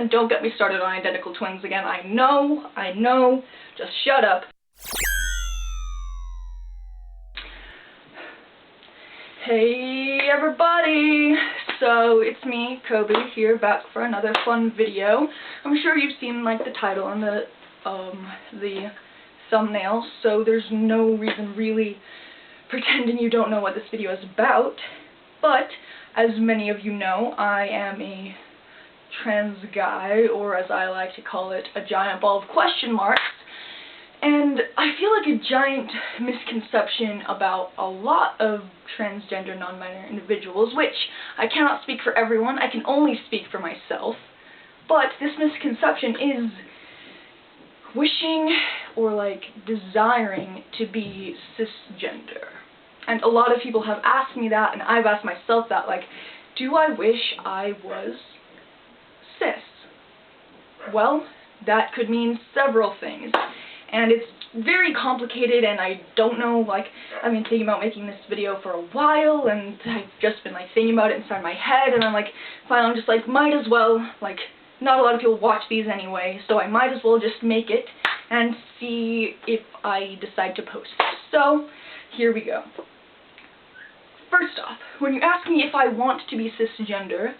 and don't get me started on identical twins again. I know, just shut up. Hey everybody! So it's me, Coby, here back for another fun video. I'm sure you've seen like the title and the thumbnail, so there's no reason really pretending you don't know what this video is about. But as many of you know, I am a trans guy, or as I like to call it, a giant ball of question marks. And I feel like a giant misconception about a lot of transgender, non-binary individuals, which I cannot speak for everyone, I can only speak for myself, but this misconception is wishing or like desiring to be cisgender. And a lot of people have asked me that, and I've asked myself that, like, do I wish I was cis? Well, that could mean several things. And it's very complicated, and I don't know, like, I've been thinking about making this video for a while, and I've just been, like, thinking about it inside my head, and I'm, like, finally I'm just, like, might as well, like, not a lot of people watch these anyway, so I might as well just make it and see if I decide to post it. So, here we go. First off, when you ask me if I want to be cisgender,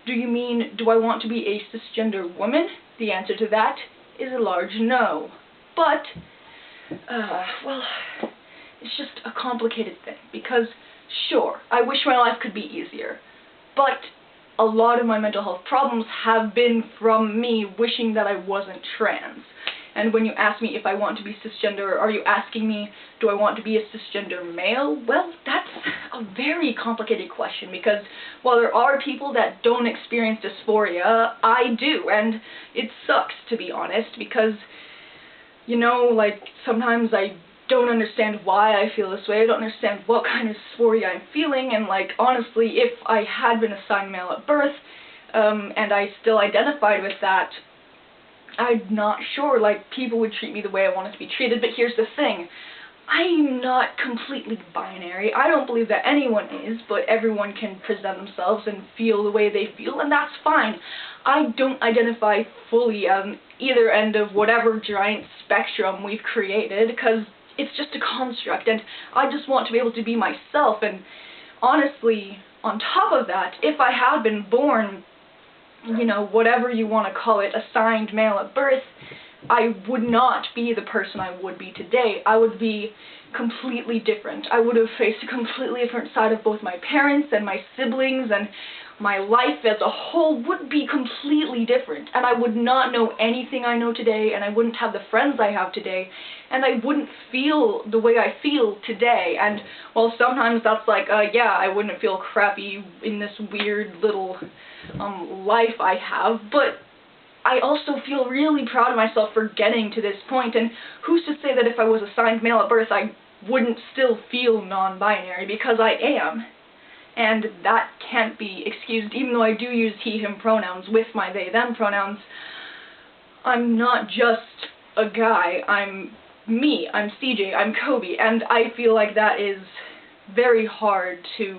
do you mean, do I want to be a cisgender woman? The answer to that is a large no. But, well, it's just a complicated thing, because, sure, I wish my life could be easier, but a lot of my mental health problems have been from me wishing that I wasn't trans. And when you ask me if I want to be cisgender, are you asking me, do I want to be a cisgender male? Well, that's a very complicated question, because while there are people that don't experience dysphoria, I do, and it sucks, to be honest, because you know, like, sometimes I don't understand why I feel this way, I don't understand what kind of dysphoria I'm feeling, and, like, honestly, if I had been assigned male at birth, and I still identified with that, I'm not sure, like, people would treat me the way I wanted to be treated. But here's the thing, I'm not completely binary. I don't believe that anyone is, but everyone can present themselves and feel the way they feel, and that's fine. I don't identify fully on either end of whatever giant spectrum we've created, because it's just a construct, and I just want to be able to be myself. And honestly, on top of that, if I had been born, you know, whatever you want to call it, assigned male at birth, I would not be the person I would be today. I would be completely different. I would have faced a completely different side of both my parents and my siblings, and my life as a whole would be completely different, and I would not know anything I know today, and I wouldn't have the friends I have today, and I wouldn't feel the way I feel today. And while sometimes that's like, yeah, I wouldn't feel crappy in this weird little life I have, but I also feel really proud of myself for getting to this point. And who's to say that if I was assigned male at birth I wouldn't still feel non-binary, because I am. And that can't be excused, even though I do use he, him pronouns with my they, them pronouns. I'm not just a guy, I'm me, I'm CJ, I'm Coby, and I feel like that is very hard to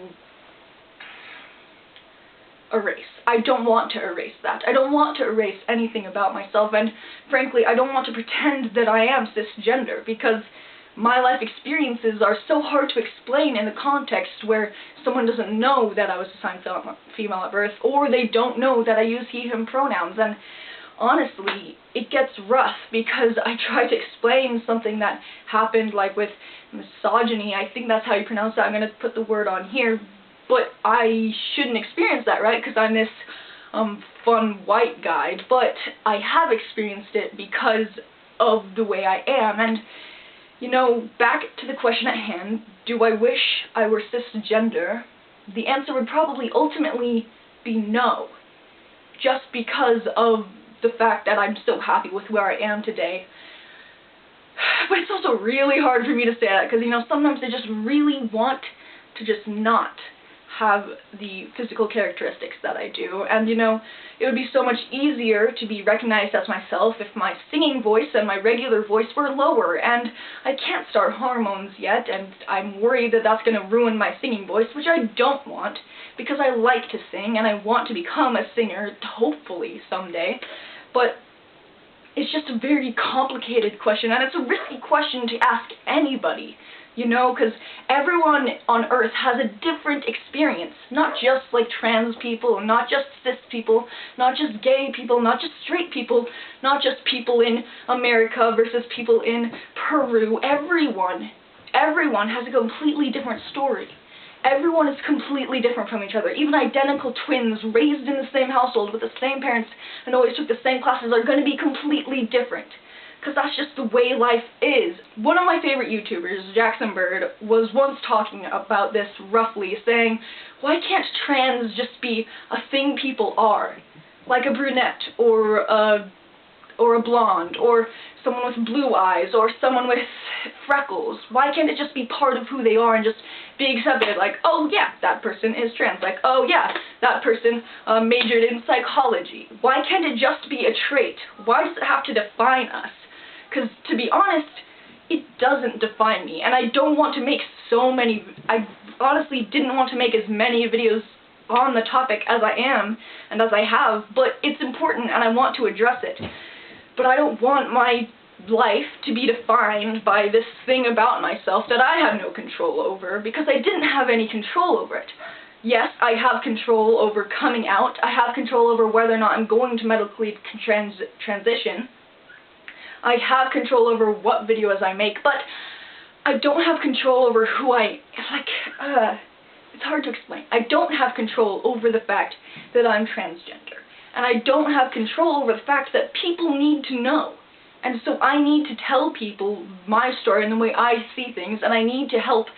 erase. I don't want to erase that. I don't want to erase anything about myself, and frankly, I don't want to pretend that I am cisgender, because my life experiences are so hard to explain in the context where someone doesn't know that I was assigned female at birth, or they don't know that I use he, him pronouns. And honestly, it gets rough, because I try to explain something that happened, like with misogyny, I think that's how you pronounce that, I'm going to put the word on here, but I shouldn't experience that, right, because I'm this fun white guy, but I have experienced it because of the way I am. And you know, back to the question at hand, do I wish I were cisgender? The answer would probably ultimately be no, just because of the fact that I'm so happy with where I am today. But it's also really hard for me to say that, because, you know, sometimes I just really want to just not have the physical characteristics that I do, and you know, it would be so much easier to be recognized as myself if my singing voice and my regular voice were lower, and I can't start hormones yet, and I'm worried that that's going to ruin my singing voice, which I don't want, because I like to sing, and I want to become a singer, hopefully, someday, but it's just a very complicated question, and it's a risky question to ask anybody, you know, because everyone on Earth has a different experience, not just like trans people, not just cis people, not just gay people, not just straight people, not just people in America versus people in Peru. Everyone has a completely different story. Everyone is completely different from each other. Even identical twins raised in the same household with the same parents and always took the same classes are going to be completely different. Because that's just the way life is. One of my favorite YouTubers, Jackson Bird, was once talking about this roughly, saying, why can't trans just be a thing people are? Like a brunette, or a blonde, or someone with blue eyes, or someone with freckles. Why can't it just be part of who they are and just be accepted? Like, oh yeah, that person is trans. Like, oh yeah, that person majored in psychology. Why can't it just be a trait? Why does it have to define us? Because, to be honest, it doesn't define me, and I don't want to make so many, I honestly didn't want to make as many videos on the topic as I am, and as I have, but it's important and I want to address it. But I don't want my life to be defined by this thing about myself that I have no control over, because I didn't have any control over it. Yes, I have control over coming out, I have control over whether or not I'm going to medically transition, I have control over what videos I make, but I don't have control over who it's hard to explain. I don't have control over the fact that I'm transgender. And I don't have control over the fact that people need to know. And so I need to tell people my story and the way I see things, and I need to help.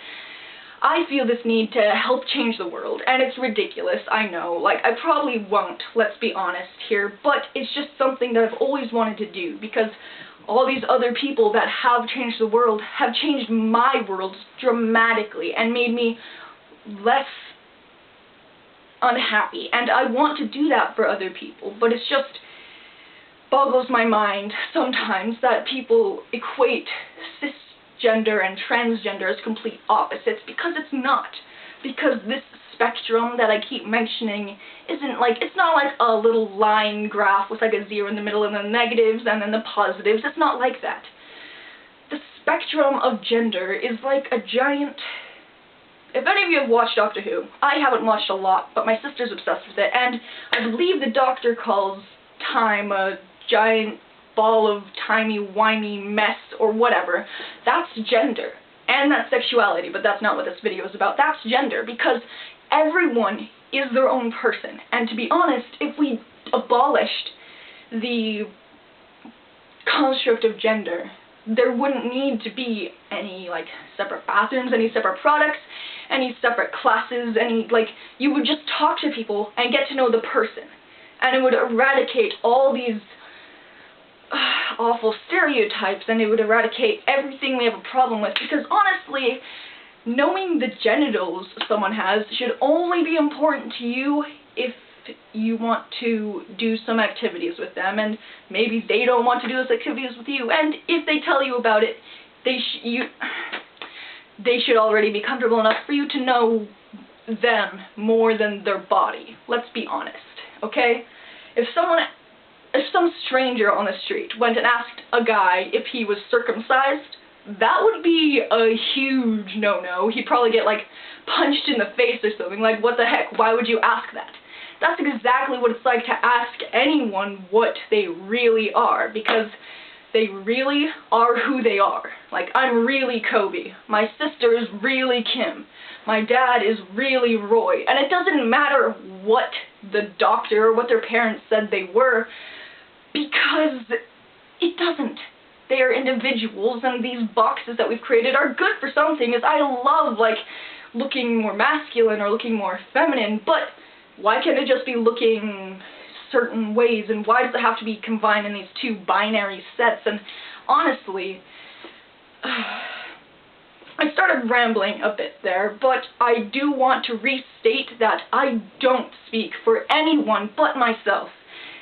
I feel this need to help change the world, and it's ridiculous, I know. Like, I probably won't, let's be honest here, but it's just something that I've always wanted to do, because all these other people that have changed the world have changed my world dramatically and made me less unhappy, and I want to do that for other people, but it's just boggles my mind sometimes that people equate cisgender and transgender as complete opposites, because it's not. Because this spectrum that I keep mentioning isn't like, it's not like a little line graph with like a 0 in the middle and the negatives and then the positives. It's not like that. The spectrum of gender is like a giant... If any of you have watched Doctor Who, I haven't watched a lot, but my sister's obsessed with it, and I believe the Doctor calls time a giant ball of timey-wimey mess or whatever. That's gender. And that's sexuality, but that's not what this video is about. That's gender, because everyone is their own person. And to be honest, if we abolished the construct of gender, there wouldn't need to be any, like, separate bathrooms, any separate products, any separate classes, you would just talk to people and get to know the person. And it would eradicate all these awful stereotypes, and it would eradicate everything we have a problem with, because honestly, knowing the genitals someone has should only be important to you if you want to do some activities with them, and maybe they don't want to do those activities with you, and if they tell you about it, they should already be comfortable enough for you to know them more than their body. Let's be honest, okay? If some stranger on the street went and asked a guy if he was circumcised, that would be a huge no-no. He'd probably get, like, punched in the face or something. Like, what the heck? Why would you ask that? That's exactly what it's like to ask anyone what they really are, because they really are who they are. Like, I'm really Coby. My sister is really Kim. My dad is really Roy. And it doesn't matter what the doctor or what their parents said they were, because it doesn't. They are individuals, and these boxes that we've created are good for some things. I love, like, looking more masculine or looking more feminine, but why can't it just be looking certain ways, and why does it have to be combined in these two binary sets? And honestly, I started rambling a bit there, but I do want to restate that I don't speak for anyone but myself.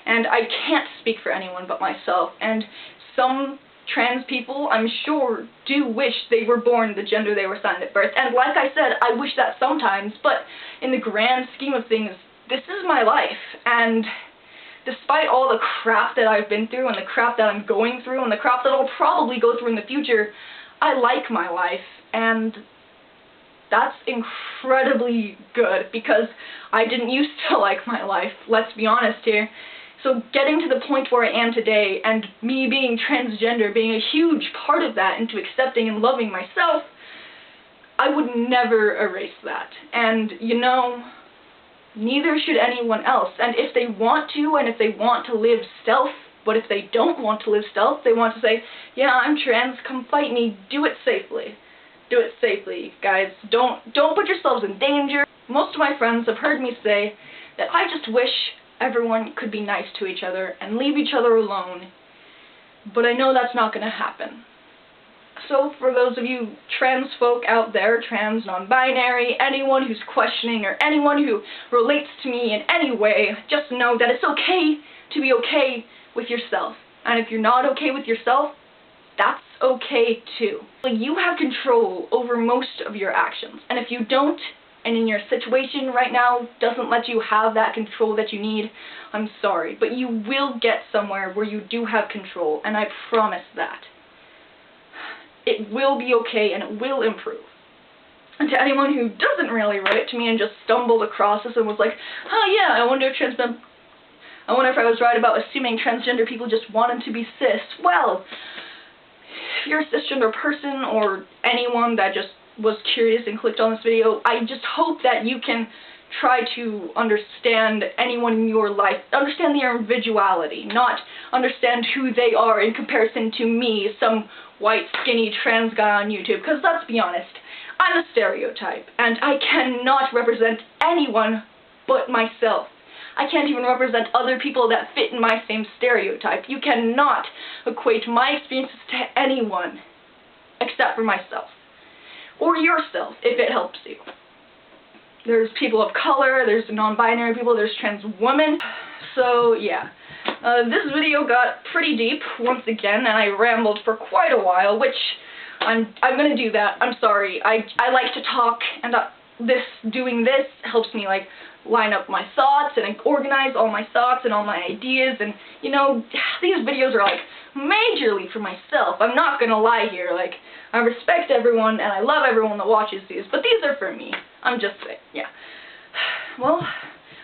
And I can't speak for anyone but myself. And some trans people, I'm sure, do wish they were born the gender they were assigned at birth. And like I said, I wish that sometimes, but in the grand scheme of things, this is my life. And despite all the crap that I've been through and the crap that I'm going through and the crap that I'll probably go through in the future, I like my life, and that's incredibly good because I didn't used to like my life, let's be honest here. So getting to the point where I am today and me being transgender being a huge part of that into accepting and loving myself, I would never erase that. And you know, neither should anyone else. And if they want to, and if they want to live stealth, but if they don't want to live stealth, they want to say, yeah, I'm trans, come fight me, do it safely. Do it safely, guys. Don't put yourselves in danger. Most of my friends have heard me say that I just wish everyone could be nice to each other and leave each other alone. But I know that's not going to happen. So for those of you trans folk out there, trans, non-binary, anyone who's questioning or anyone who relates to me in any way, just know that it's okay to be okay with yourself. And if you're not okay with yourself, that's okay too. Like, you have control over most of your actions. And if you don't, and in your situation right now doesn't let you have that control that you need, I'm sorry. But you will get somewhere where you do have control, and I promise that. It will be okay and it will improve. And to anyone who doesn't really relate to me and just stumbled across this and was like, oh yeah, I wonder if I was right about assuming transgender people just wanted to be cis. Well, if you're a cisgender person or anyone that just was curious and clicked on this video, I just hope that you can try to understand anyone in your life, understand their individuality, not understand who they are in comparison to me, some white, skinny, trans guy on YouTube, because let's be honest, I'm a stereotype, and I cannot represent anyone but myself. I can't even represent other people that fit in my same stereotype. You cannot equate my experiences to anyone except for myself. Or yourself, if it helps you. There's people of color, there's non-binary people, there's trans women. So yeah, this video got pretty deep once again, and I rambled for quite a while, which I'm gonna do that. I'm sorry. I like to talk, and doing this helps me like line up my thoughts and organize all my thoughts and all my ideas, and you know, these videos are like majorly for myself. I'm not gonna lie here, like, I respect everyone and I love everyone that watches these, but these are for me. I'm just saying, yeah. Well,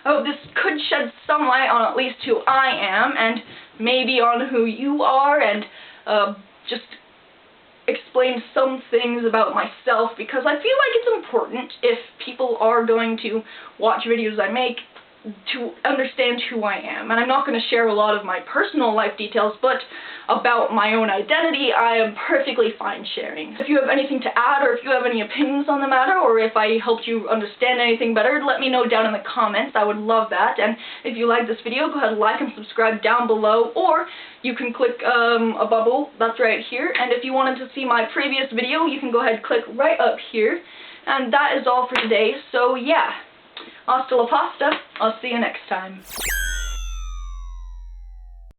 I hope this could shed some light on at least who I am, and maybe on who you are, and just explain some things about myself, because I feel like it's important, if people are going to watch videos I make, to understand who I am. And I'm not going to share a lot of my personal life details, but about my own identity, I am perfectly fine sharing. If you have anything to add, or if you have any opinions on the matter, or if I helped you understand anything better, let me know down in the comments. I would love that. And if you like this video, go ahead and like and subscribe down below, or you can click a bubble that's right here. And if you wanted to see my previous video, you can go ahead and click right up here. And that is all for today. So yeah. Hasta la pasta. I'll see you next time.